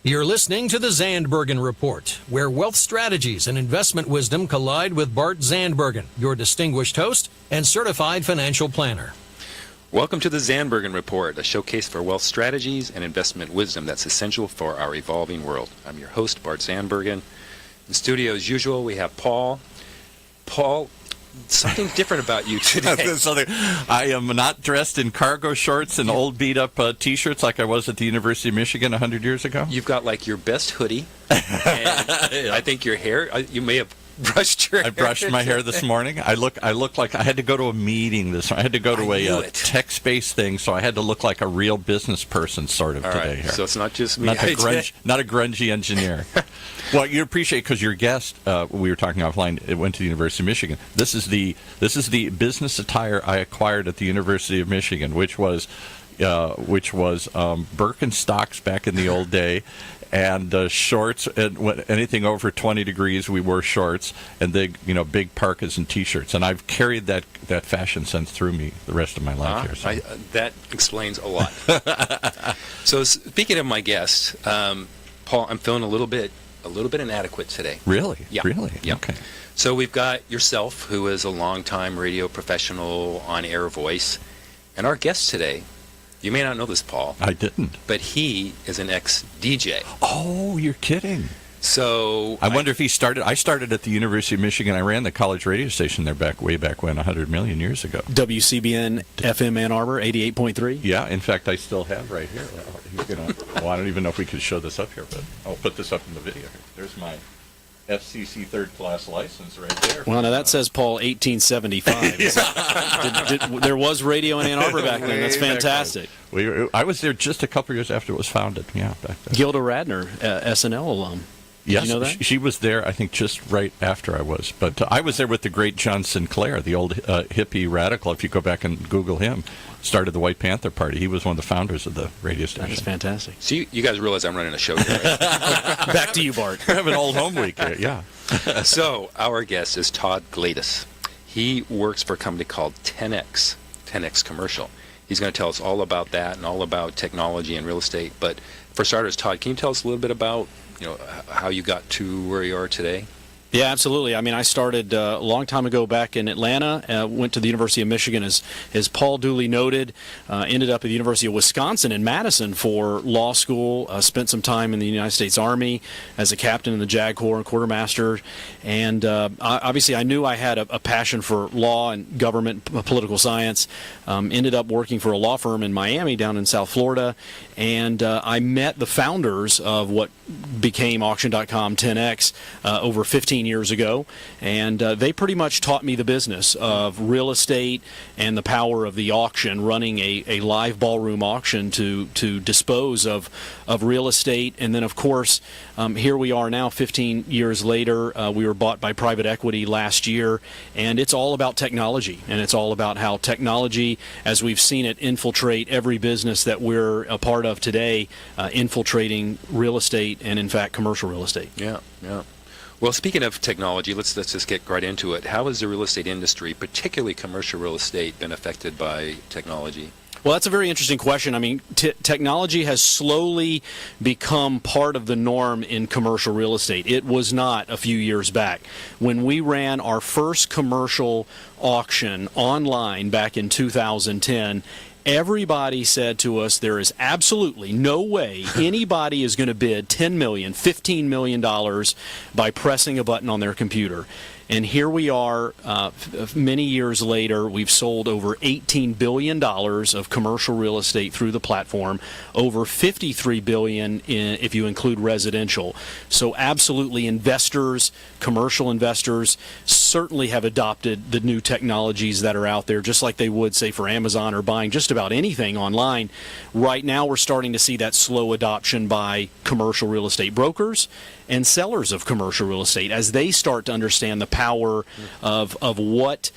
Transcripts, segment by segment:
You're listening to the Zandbergen Report, where wealth strategies and investment wisdom collide with Bart Zandbergen, your distinguished host and certified financial planner. Welcome to the Zandbergen Report, a showcase for wealth strategies and investment wisdom that's essential for our evolving world. I'm your host, Bart Zandbergen. In studio, as usual, we have Paul. Paul, something different about you today. I am not dressed in cargo shorts and old beat-up T-shirts like I was at the University of Michigan 100 years ago. You've got like your best hoodie, and I think your hair, you may have brushed your hair. I brushed my hair this morning. I look like I had to go to a meeting this morning. I had to go to a tech-based thing, so I had to look like a real business person sort of today. Here. So it's not just me. Not a grungy engineer. Well, you appreciate because your guest, we were talking offline, it went to the University of Michigan. This is the business attire I acquired at the University of Michigan, which was Birkenstocks back in the old day, and shorts. And anything over 20 degrees, we wore shorts, and big parkas and T-shirts. And I've carried that fashion sense through me the rest of my life here. So. That explains a lot. So speaking of my guest, Paul, I'm feeling a little bit inadequate today. Really? Yeah. Really? Yeah. Okay. So we've got yourself, who is a longtime radio professional, on-air voice, and our guest today. You may not know this, Paul. I didn't. But he is an ex-DJ. Oh, you're kidding. So I wonder if he started. I started at the University of Michigan. I ran the college radio station there way back when, 100 million years ago. WCBN FM Ann Arbor, 88.3. Yeah, in fact, I still have right here. I don't even know if we could show this up here, but I'll put this up in the video here. There's my FCC third-class license right there. Well, now that says Paul 1875. There was radio in Ann Arbor back then. That's fantastic. I was there just a couple years after it was founded. Yeah, back then. Gilda Radner, SNL alum. Yes, you know that? She was there, I think, just right after I was. But I was there with the great John Sinclair, the old hippie radical. If you go back and Google him, started the White Panther Party. He was one of the founders of the radio station. That is fantastic. So you guys realize I'm running a show here, right? Back to you, Bart. We're having an old home week here, yeah. So our guest is Todd Gladys. He works for a company called 10X Commercial. He's going to tell us all about that and all about technology and real estate. But for starters, Todd, can you tell us a little bit about how you got to where you are today? Yeah, absolutely. I mean, I started a long time ago back in Atlanta, went to the University of Michigan, as Paul duly noted, ended up at the University of Wisconsin in Madison for law school, spent some time in the United States Army as a captain in the JAG Corps and quartermaster, and obviously I knew I had a passion for law and government, political science, ended up working for a law firm in Miami down in South Florida, and I met the founders of what became Auction.com 10X over 15 years ago, and they pretty much taught me the business of real estate and the power of the auction, running a live ballroom auction to dispose of real estate. And then, of course, here we are now 15 years later. We were bought by private equity last year, and it's all about technology, and it's all about how technology, as we've seen it infiltrate every business that we're a part of today, infiltrating real estate and, in fact, commercial real estate. Yeah. Well, speaking of technology, let's just get right into it. How has the real estate industry, particularly commercial real estate, been affected by technology? Well, that's a very interesting question. I mean, technology has slowly become part of the norm in commercial real estate. It was not a few years back. When we ran our first commercial auction online back in 2010, everybody said to us, there is absolutely no way anybody is going to bid $10 million, $15 million by pressing a button on their computer. And here we are, many years later. We've sold over $18 billion of commercial real estate through the platform, over $53 billion if you include residential. So absolutely, investors, commercial investors, certainly have adopted the new technologies that are out there, just like they would, say, for Amazon or buying just about anything online. Right now, we're starting to see that slow adoption by commercial real estate brokers and sellers of commercial real estate as they start to understand the power of what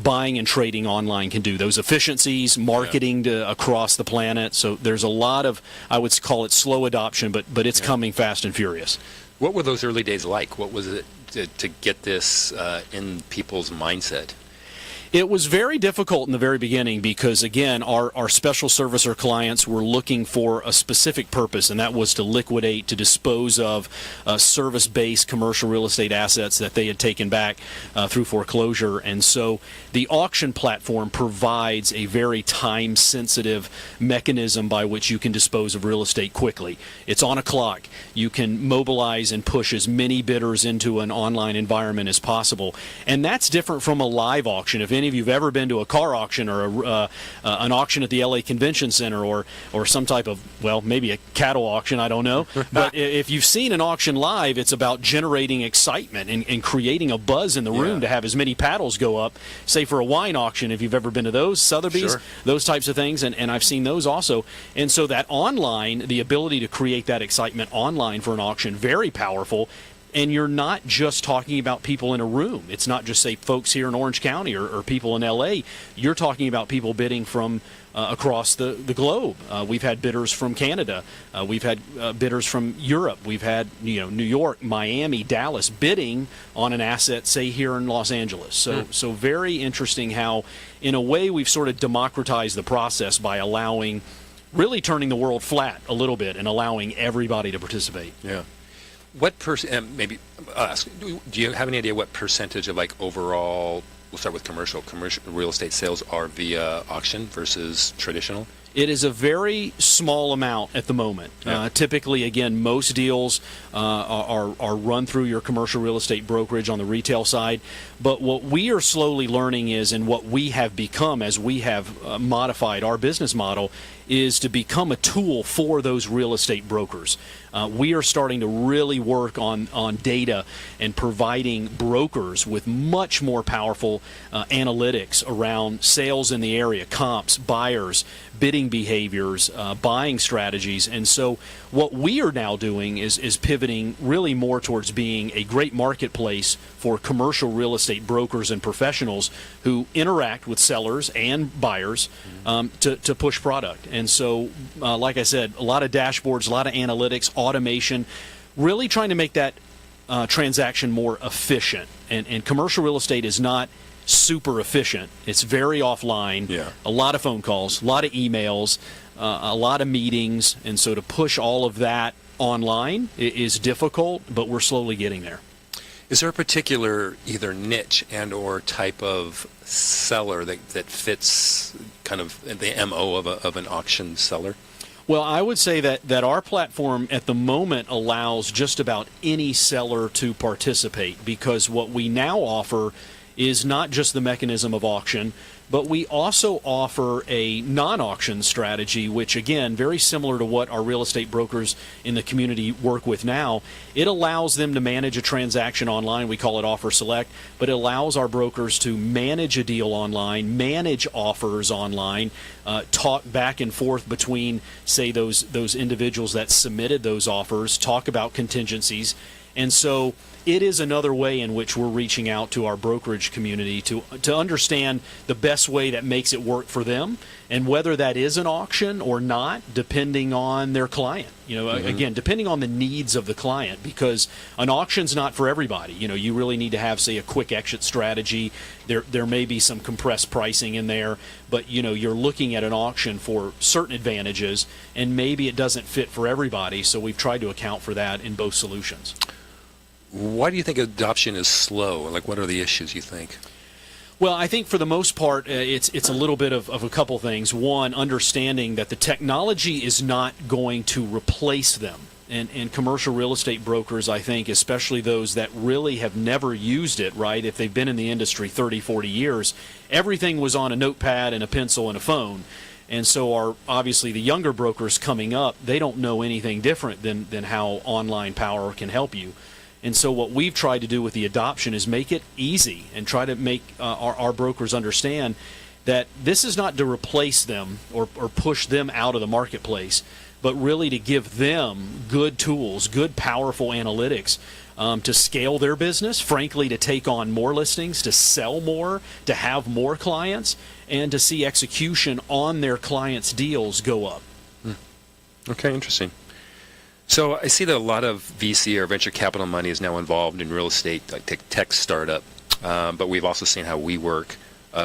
buying and trading online can do. Those efficiencies, marketing across the planet. So there's a lot of, I would call it slow adoption, but it's coming fast and furious. What were those early days like? What was it to get this in people's mindset? It was very difficult in the very beginning because, again, our special servicer clients were looking for a specific purpose, and that was to liquidate, to dispose of service-based commercial real estate assets that they had taken back through foreclosure. And so the auction platform provides a very time-sensitive mechanism by which you can dispose of real estate quickly. It's on a clock. You can mobilize and push as many bidders into an online environment as possible. And that's different from a live auction. If any of you have ever been to a car auction or an auction at the LA Convention Center or some type of, well, maybe a cattle auction, I don't know. But if you've seen an auction live, it's about generating excitement and creating a buzz in the room to have as many paddles go up. Say for a wine auction, if you've ever been to those, Sotheby's, those types of things, and I've seen those also. And so that online, the ability to create that excitement online for an auction, very powerful. And you're not just talking about people in a room. It's not just, say, folks here in Orange County or people in L.A. You're talking about people bidding from across the globe. We've had bidders from Canada. We've had bidders from Europe. We've had New York, Miami, Dallas bidding on an asset, say, here in Los Angeles. So very interesting how, in a way, we've sort of democratized the process by really turning the world flat a little bit and allowing everybody to participate. Yeah. What maybe I'll ask, do you have any idea what percentage of overall, we'll start with commercial real estate sales are via auction versus traditional? It is a very small amount at the moment. Yeah. Typically, again, most deals are run through your commercial real estate brokerage on the retail side. But what we are slowly learning is, and what we have become as we have modified our business model, is to become a tool for those real estate brokers. We are starting to really work on data and providing brokers with much more powerful analytics around sales in the area, comps, buyers, bidding behaviors, buying strategies. And so what we are now doing is pivoting really more towards being a great marketplace for commercial real estate brokers and professionals who interact with sellers and buyers to push product. And so, like I said, a lot of dashboards, a lot of analytics, automation, really trying to make that transaction more efficient. And commercial real estate is not super efficient. It's very offline. Yeah. A lot of phone calls, a lot of emails, a lot of meetings. And so to push all of that online is difficult, but we're slowly getting there. Is there a particular either niche and or type of seller that fits kind of the MO of an auction seller? Well, I would say that our platform at the moment allows just about any seller to participate, because what we now offer is not just the mechanism of auction, but we also offer a non-auction strategy, which, again, very similar to what our real estate brokers in the community work with now. It allows them to manage a transaction online. We call it Offer Select, but it allows our brokers to manage a deal online, manage offers online, talk back and forth between, say, those individuals that submitted those offers, talk about contingencies. And so it is another way in which we're reaching out to our brokerage community to understand the best way that makes it work for them, and whether that is an auction or not, depending on their client. Again, depending on the needs of the client, because an auction's not for everybody. You really need to have, say, a quick exit strategy. There may be some compressed pricing in there, but you're looking at an auction for certain advantages, and maybe it doesn't fit for everybody. So we've tried to account for that in both solutions. Why do you think adoption is slow? What are the issues, you think? Well, I think for the most part, it's a little bit of a couple things. One, understanding that the technology is not going to replace them. And commercial real estate brokers, I think, especially those that really have never used it, right? If they've been in the industry 30, 40 years, everything was on a notepad and a pencil and a phone. And so obviously the younger brokers coming up, they don't know anything different than how online power can help you. And so what we've tried to do with the adoption is make it easy and try to make our brokers understand that this is not to replace them or push them out of the marketplace, but really to give them good tools, good powerful analytics to scale their business, frankly, to take on more listings, to sell more, to have more clients, and to see execution on their clients' deals go up. Okay, interesting. So I see that a lot of VC or venture capital money is now involved in real estate, like tech startup. But we've also seen how WeWork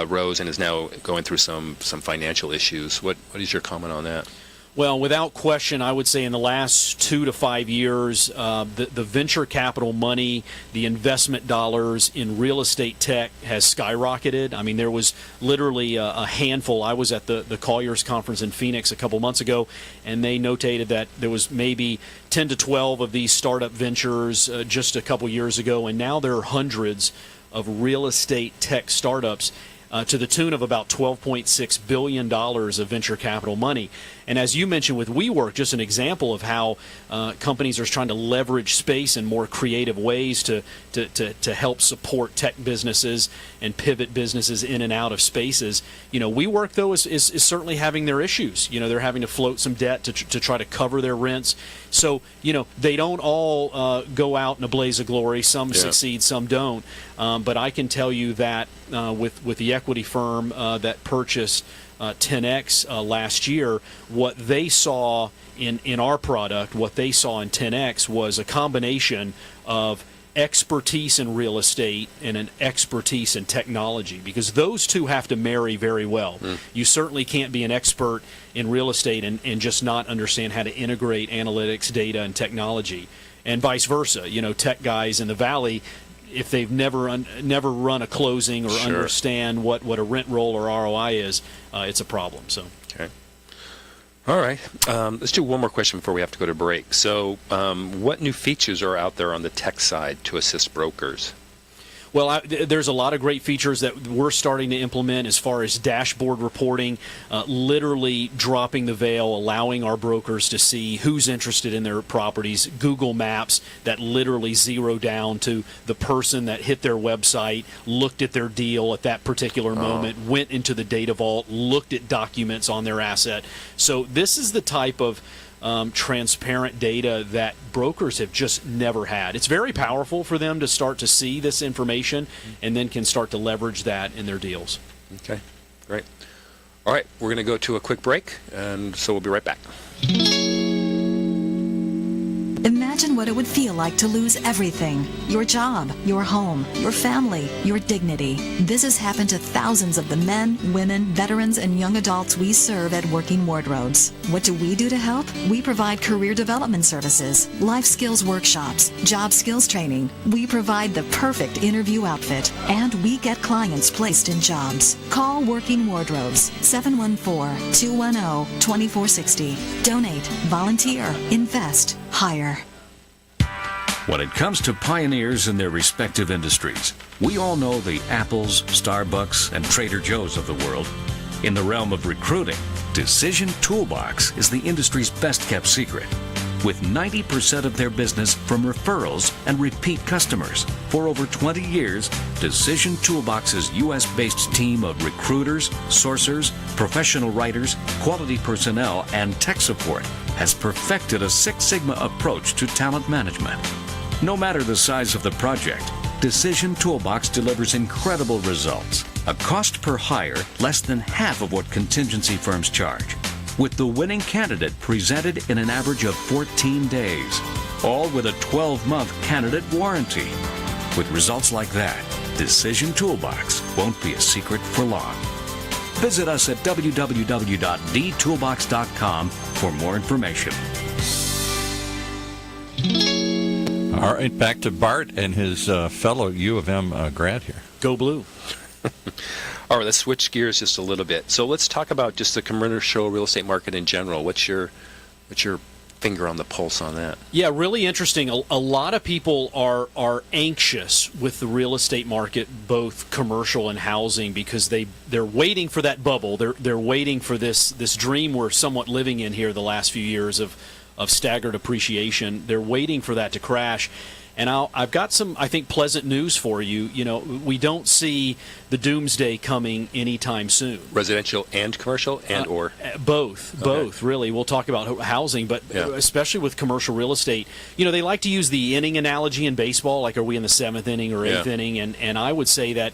rose and is now going through some financial issues. What is your comment on that? Well, without question, I would say in the last 2 to 5 years, the venture capital money, the investment dollars in real estate tech has skyrocketed. I mean, there was literally a handful. I was at the Colliers Conference in Phoenix a couple months ago, and they notated that there was maybe 10 to 12 of these startup ventures just a couple years ago, and now there are hundreds of real estate tech startups to the tune of about $12.6 billion of venture capital money. And as you mentioned with WeWork, just an example of how companies are trying to leverage space in more creative ways to help support tech businesses and pivot businesses in and out of spaces. WeWork, though, is certainly having their issues. They're having to float some debt to try to cover their rents. So, they don't all go out in a blaze of glory. Some succeed, some don't. But I can tell you that with the equity firm that purchased 10X last year, what they saw in our product, what they saw in 10X was a combination of expertise in real estate and an expertise in technology, because those two have to marry very well. You certainly can't be an expert in real estate and just not understand how to integrate analytics, data, and technology, and vice versa. Tech guys in the Valley, if they've never run a closing or understand what a rent roll or ROI is, it's a problem. So. Okay. All right. Let's do one more question before we have to go to break. So what new features are out there on the tech side to assist brokers? Well, there's a lot of great features that we're starting to implement as far as dashboard reporting, literally dropping the veil, allowing our brokers to see who's interested in their properties, Google Maps that literally zero down to the person that hit their website, looked at their deal at that particular moment, went into the data vault, looked at documents on their asset. So this is the type of transparent data that brokers have just never had. It's very powerful for them to start to see this information and then can start to leverage that in their deals. Okay, great. All right, we're going to go to a quick break, and so we'll be right back. Imagine what it would feel like to lose everything. Your job, your home, your family, your dignity. This has happened to thousands of the men, women, veterans, and young adults we serve at Working Wardrobes. What do we do to help? We provide career development services, life skills workshops, job skills training. We provide the perfect interview outfit, and we get clients placed in jobs. Call Working Wardrobes, 714-210-2460. Donate, volunteer, invest, hire. When it comes to pioneers in their respective industries, we all know the Apples, Starbucks, and Trader Joe's of the world. In the realm of recruiting, Decision Toolbox is the industry's best-kept secret, with 90% of their business from referrals and repeat customers. For over 20 years, Decision Toolbox's U.S.-based team of recruiters, sourcers, professional writers, quality personnel, and tech support has perfected a Six Sigma approach to talent management. No matter the size of the project, Decision Toolbox delivers incredible results. A cost per hire less than half of what contingency firms charge, with the winning candidate presented in an average of 14 days, all with a 12-month candidate warranty. With results like that, Decision Toolbox won't be a secret for long. Visit us at www.dtoolbox.com for more information. All right, back to Bart and his fellow U of M grad here. Go Blue. All right, let's switch gears just a little bit. So let's talk about just the commercial real estate market in general. What's your finger on the pulse on that? Yeah, really interesting. A lot of people are anxious with the real estate market, both commercial and housing, because they're waiting for that bubble. They're waiting for this dream we're somewhat living in here the last few years of staggered appreciation. They're waiting for that to crash. And I've got some, I think, pleasant news for you. We don't see the doomsday coming anytime soon. Residential and commercial or? Both, really. We'll talk about housing, but especially with commercial real estate. They like to use the inning analogy in baseball, like are we in the 7th inning or 8th inning? And I would say that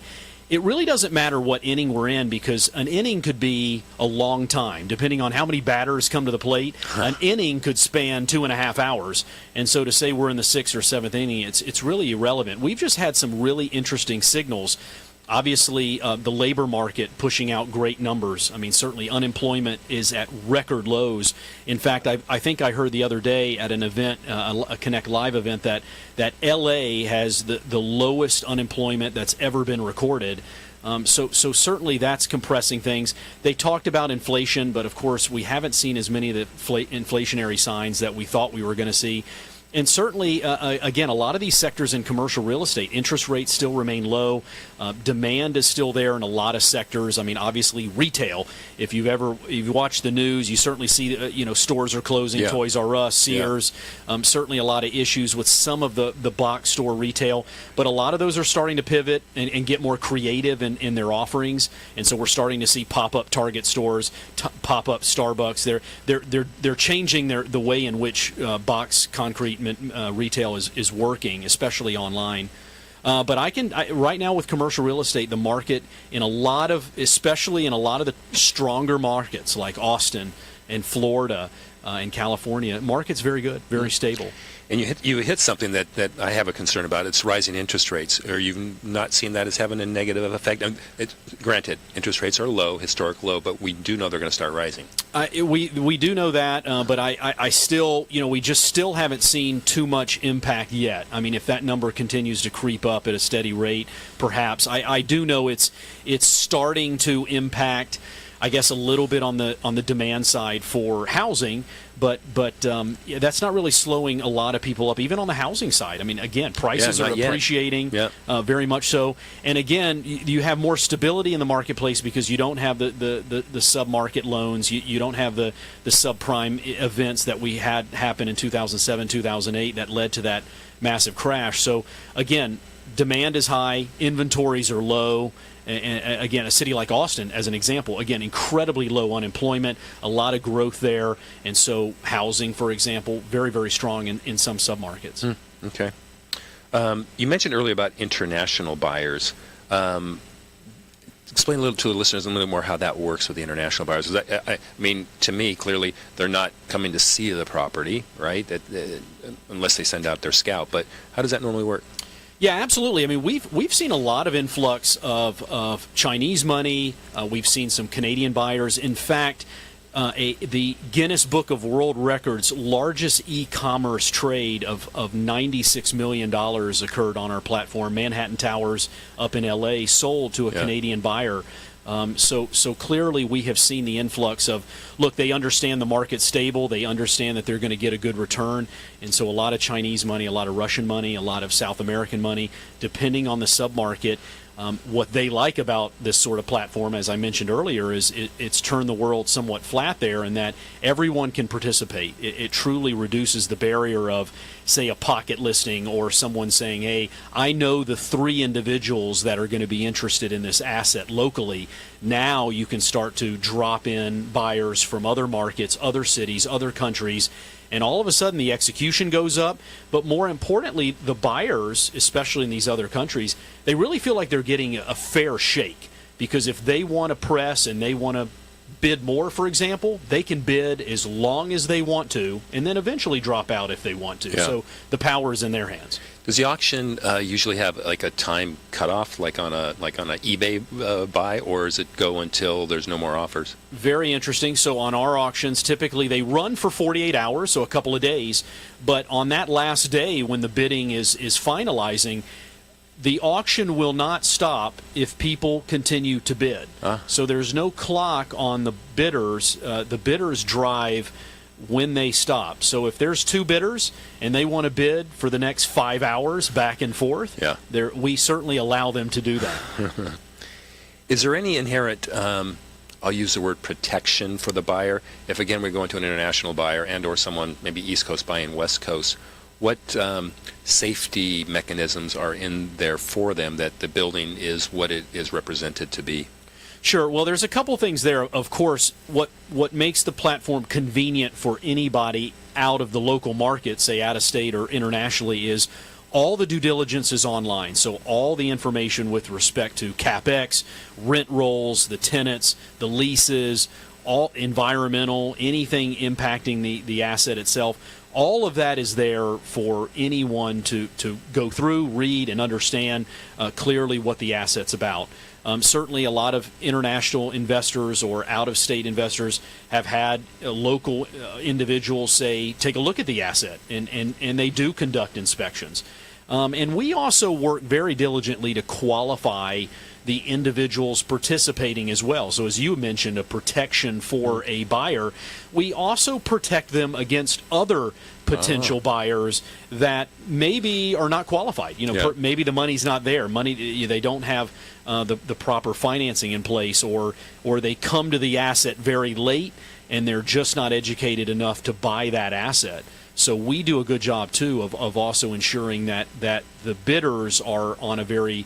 it really doesn't matter what inning we're in, because an inning could be a long time. Depending on how many batters come to the plate, an inning could span 2.5 hours. And so to say we're in the 6th or 7th inning, it's really irrelevant. We've just had some really interesting signals Obviously, the labor market pushing out great numbers. I mean, certainly unemployment is at record lows. In fact, I think I heard the other day at an event, a Connect Live event, that L.A. has the lowest unemployment that's ever been recorded. So certainly that's compressing things. They talked about inflation, but of course we haven't seen as many of the inflationary signs that we thought we were going to see. And certainly, again, a lot of these sectors in commercial real estate, interest rates still remain low. Demand is still there in a lot of sectors. I mean, obviously, retail. If you watch the news, you certainly see stores are closing. Yeah. Toys R Us, Sears. Yeah. Certainly, a lot of issues with some of the box store retail. But a lot of those are starting to pivot and get more creative in their offerings. And so we're starting to see pop-up Target stores, pop-up Starbucks. They're changing the way in which box concrete retail is working, especially online. But right now with commercial real estate, the market especially in a lot of the stronger markets like Austin and Florida and California, market's very good, very stable. And you hit something that I have a concern about. It's rising interest rates. Are you not seeing that as having a negative effect? Granted, interest rates are low, historic low, but we do know they're going to start rising. We do know that, but I still, we just still haven't seen too much impact yet. I mean, if that number continues to creep up at a steady rate, perhaps. I do know it's starting to impact, I guess, a little bit on the demand side for housing, but that's not really slowing a lot of people up, even on the housing side. I mean, again, prices are appreciating, very much so. And again, you have more stability in the marketplace because you don't have the sub-market loans. You don't have the subprime events that we had happen in 2007, 2008 that led to that massive crash. So again, demand is high, inventories are low. And again, a city like Austin, as an example, again, incredibly low unemployment, a lot of growth there. And so housing, for example, very, very strong in some submarkets. Okay. You mentioned earlier about international buyers. Explain a little to the listeners a little more how that works with the international buyers. I mean, to me, clearly, they're not coming to see the property, right? Unless they send out their scout. But how does that normally work? Yeah, absolutely. I mean, we've seen a lot of influx of Chinese money. We've seen some Canadian buyers. In fact, the Guinness Book of World Records largest e-commerce trade of $96 million occurred on our platform. Manhattan Towers up in L.A. sold to a Canadian buyer. So clearly we have seen the influx of, look, they understand the market's stable, they understand that they're going to get a good return, and so a lot of Chinese money, a lot of Russian money, a lot of South American money, depending on the submarket. What they like about this sort of platform, as I mentioned earlier, is it's turned the world somewhat flat there, and that everyone can participate. It truly reduces the barrier of, say, a pocket listing or someone saying, hey, I know the 3 individuals that are going to be interested in this asset locally. Now you can start to drop in buyers from other markets, other cities, other countries, and all of a sudden the execution goes up. But more importantly, the buyers, especially in these other countries, they really feel like they're getting a fair shake, because if they want to press and they want to bid more, for example, they can bid as long as they want to and then eventually drop out if they want to. Yeah. So the power is in their hands. Does the auction usually have like a time cutoff, like on a eBay buy, or does it go until there's no more offers? Very interesting. So on our auctions, typically they run for 48 hours, so a couple of days. But on that last day when the bidding is finalizing, the auction will not stop if people continue to bid. So there's no clock on the bidders. The bidders drive when they stop. So if there's 2 bidders and they want to bid for the next 5 hours back and forth, we certainly allow them to do that. Is there any inherent, I'll use the word protection for the buyer, if again we're going to an international buyer and or someone maybe East Coast buying West Coast, what safety mechanisms are in there for them that the building is what it is represented to be? Sure. Well, there's a couple things there. Of course, what makes the platform convenient for anybody out of the local market, say out of state or internationally, is all the due diligence is online. So all the information with respect to CapEx, rent rolls, the tenants, the leases, all environmental, anything impacting the asset itself, all of that is there for anyone to go through, read, and understand clearly what the asset's about. Certainly a lot of international investors or out-of-state investors have had local individuals say, take a look at the asset, and they do conduct inspections. And we also work very diligently to qualify the individuals participating as well. So as you mentioned, a protection for a buyer, we also protect them against other potential buyers that maybe are not qualified. Maybe the money's not there. They don't have the proper financing in place, or they come to the asset very late and they're just not educated enough to buy that asset. So we do a good job too of also ensuring that the bidders are on a very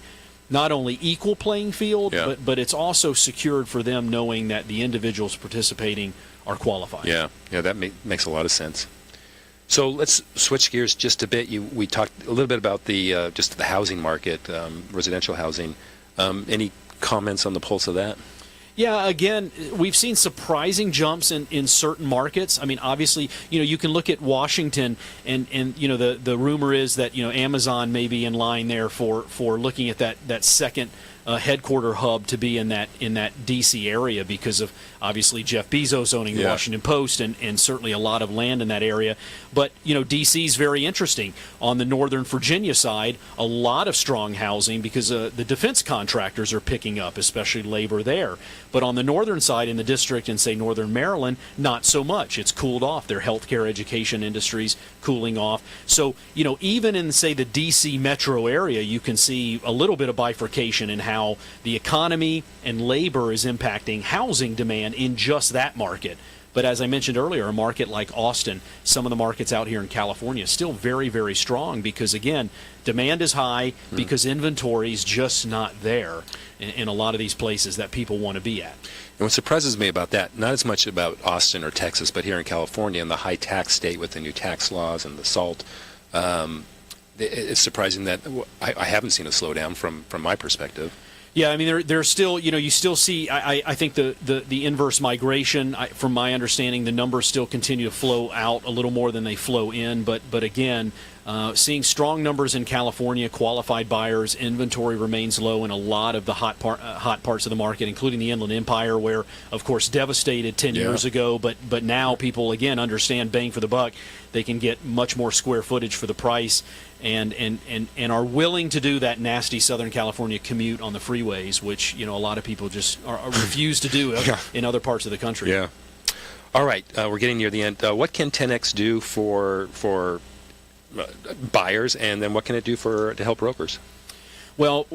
not only equal playing field, but it's also secured for them knowing that the individuals participating are qualified. Yeah, that makes a lot of sense. So let's switch gears just a bit. We talked a little bit about the just the housing market, residential housing. Any comments on the pulse of that? Yeah, again, we've seen surprising jumps in certain markets. I mean, obviously, you can look at Washington, and the rumor is that Amazon may be in line there for looking at that second headquarter hub to be in that D.C. area because of obviously Jeff Bezos owning the Washington Post and certainly a lot of land in that area. But D.C. is very interesting. On the Northern Virginia side, a lot of strong housing because the defense contractors are picking up, especially labor there. But on the northern side in the district in, say, northern Maryland, not so much. It's cooled off. Their healthcare education industries cooling off. So, even in, say, the D.C. metro area, you can see a little bit of bifurcation in how the economy and labor is impacting housing demand in just that market. But as I mentioned earlier, a market like Austin, some of the markets out here in California, still very, very strong because, again, demand is high because inventory is just not there in a lot of these places that people want to be at. And what surprises me about that, not as much about Austin or Texas, but here in California, in the high tax state with the new tax laws and the SALT, it's surprising that I haven't seen a slowdown from my perspective. Yeah, I mean, there's still, you still see, I think the inverse migration, from my understanding, the numbers still continue to flow out a little more than they flow in. But again, seeing strong numbers in California, qualified buyers, inventory remains low in a lot of the hot parts of the market, including the Inland Empire, where, of course, devastated 10 years ago. But now people, again, understand bang for the buck. They can get much more square footage for the price. And are willing to do that nasty Southern California commute on the freeways, which a lot of people just refuse to do in other parts of the country. Yeah. All right, we're getting near the end. What can 10X do for buyers, and then what can it do to help brokers? Well,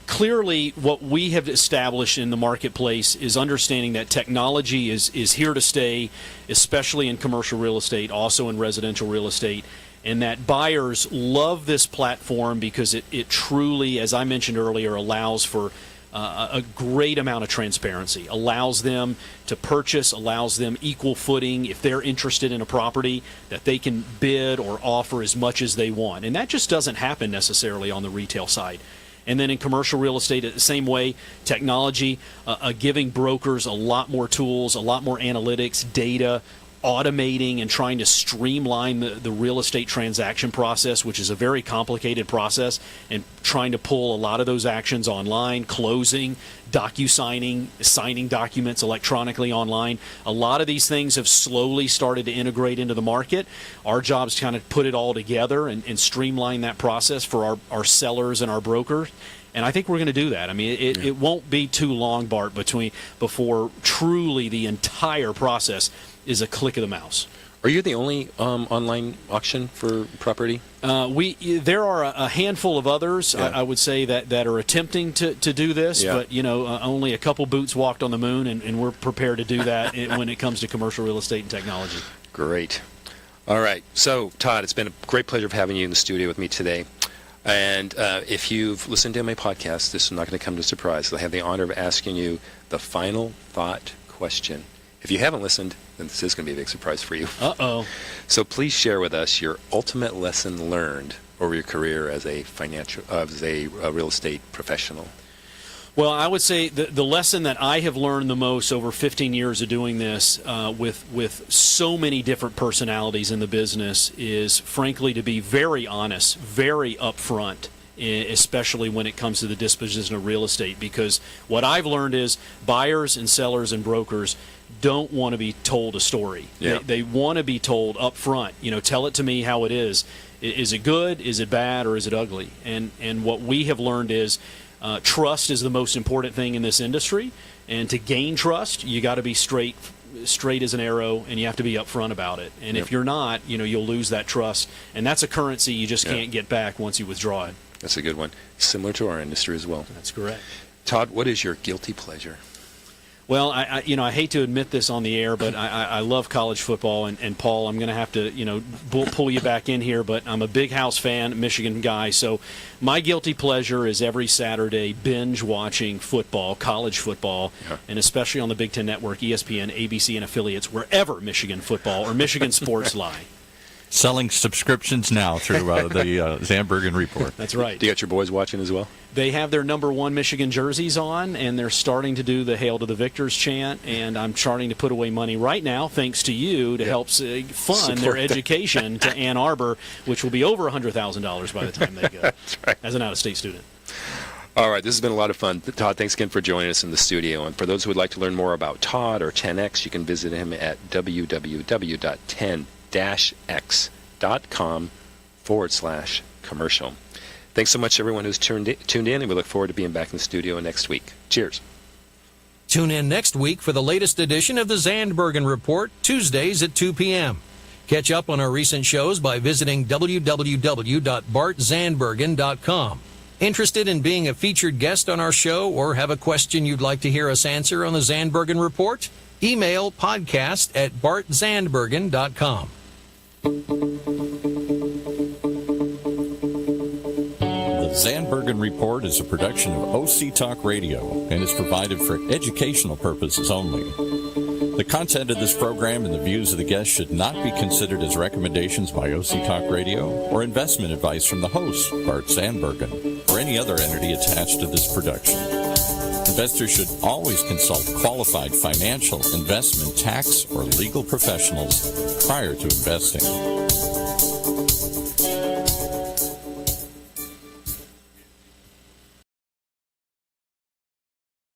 clearly what we have established in the marketplace is understanding that technology is here to stay, especially in commercial real estate, also in residential real estate. And that buyers love this platform because it truly, as I mentioned earlier, allows for a great amount of transparency, allows them to purchase, allows them equal footing if they're interested in a property, that they can bid or offer as much as they want. And that just doesn't happen necessarily on the retail side. And then in commercial real estate, the same way, technology, giving brokers a lot more tools, a lot more analytics, data, automating and trying to streamline the real estate transaction process, which is a very complicated process, and trying to pull a lot of those actions online, closing, docu-signing, signing documents electronically online. A lot of these things have slowly started to integrate into the market. Our job is to kind of put it all together and streamline that process for our sellers and our brokers. And I think we're going to do that. I mean, it won't be too long, Bart, before truly the entire process is a click of the mouse. Are you the only online auction for property? There are a handful of others, I would say, that are attempting to do this, but only a couple boots walked on the moon, and we're prepared to do that when it comes to commercial real estate and technology. Great. All right. So, Todd, it's been a great pleasure having you in the studio with me today. And if you've listened to my podcast, this is not going to come as a surprise. I have the honor of asking you the final thought question. If you haven't listened, then this is going to be a big surprise for you. Uh-oh. So please share with us your ultimate lesson learned over your career as a real estate professional. Well, I would say the lesson that I have learned the most over 15 years of doing this with so many different personalities in the business is, frankly, to be very honest, very upfront, especially when it comes to the disposition of real estate. Because what I've learned is buyers and sellers and brokers don't want to be told a story. Yeah. They want to be told up front, tell it to me how it is. Is it good? Is it bad? Or is it ugly? And what we have learned is trust is the most important thing in this industry. And to gain trust, you got to be straight as an arrow, and you have to be upfront about it. And if you're not, you'll lose that trust. And that's a currency you just can't get back once you withdraw it. That's a good one. Similar to our industry as well. That's correct. Todd, what is your guilty pleasure? Well, I hate to admit this on the air, but I love college football, and Paul, I'm going to have to, pull you back in here, but I'm a big House fan, Michigan guy, so my guilty pleasure is every Saturday binge watching football, college football, and especially on the Big Ten Network, ESPN, ABC, and affiliates, wherever Michigan football or Michigan sports lie. Selling subscriptions now through the Zandbergen Report. That's right. Do you got your boys watching as well? They have their number 1 Michigan jerseys on, and they're starting to do the Hail to the Victors chant, and I'm starting to put away money right now, thanks to you, to help fund their education to Ann Arbor, which will be over $100,000 by the time they go. That's right. As an out-of-state student. All right, this has been a lot of fun. Todd, thanks again for joining us in the studio. And for those who would like to learn more about Todd or 10X, you can visit him at www.10-x.com/commercial. Thanks so much, everyone who's tuned in, and we look forward to being back in the studio next week. Cheers. Tune in next week for the latest edition of the Zandbergen Report, Tuesdays at 2 p.m. Catch up on our recent shows by visiting www.bartzandbergen.com. Interested in being a featured guest on our show or have a question you'd like to hear us answer on the Zandbergen Report? Email podcast@bartzandbergen.com. The Zandbergen Report is a production of OC Talk Radio and is provided for educational purposes only. The content of this program and the views of the guests should not be considered as recommendations by OC Talk Radio or investment advice from the host, Bart Zandbergen, or any other entity attached to this production. Investors should always consult qualified financial, investment, tax, or legal professionals prior to investing.